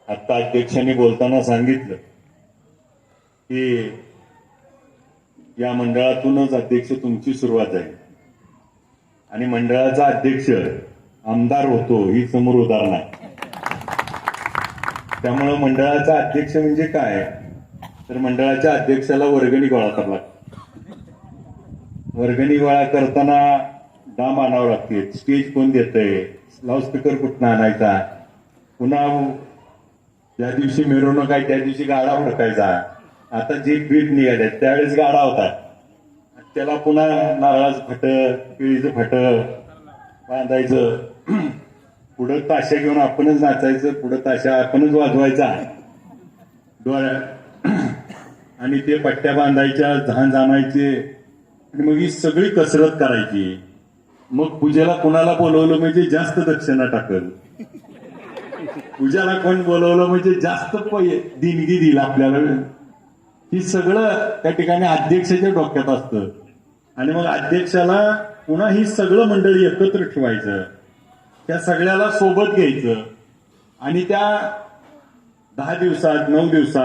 आता अध्यक्षांनी बोलताना सांगितलं की या मंडळातूनच अध्यक्ष तुमची सुरुवात आहे आणि मंडळाचा अध्यक्ष आमदार होतो ही समोर उदाहरण आहे. त्यामुळं मंडळाचा अध्यक्ष म्हणजे काय तर मंडळाच्या अध्यक्षाला वर्गणी गोळा करावं लागते. वर्गणी गोळा करताना दाम आणावं लागते. स्टेज कोण देतंय, लाऊडस्पीकर कुठं आणायचा, पुन्हा ज्या दिवशी मिरवणूक आहे त्या दिवशी गाडा हुडकायचा. आता जे पीठ निघाले त्यावेळेस गाडा होता, त्याला पुन्हा नारळाचं फटं, केळीचं फटं बांधायचं. पुढं ताशा घेऊन आपणच नाचायचं, पुढं ताशा आपणच वाजवायचा डोळ्या आणि ते पट्ट्या बांधायच्या, झांज आणायचे आणि मग ही सगळी कसरत करायची. मग पूजेला कोणाला बोलवलं म्हणजे जास्त दक्षिणा टाकल, पूजाला कोण बोलवलं म्हणजे जास्त देणगी दिला आपल्याला. ही सगळं त्या ठिकाणी अध्यक्षाच्या डोक्यात असतं आणि मग अध्यक्षाला पुन्हा ही सगळं मंडळी एकत्र ठेवायचं, त्या सगळ्याला सोबत घ्यायचं आणि त्या 10 दिवसात 9 दिवसात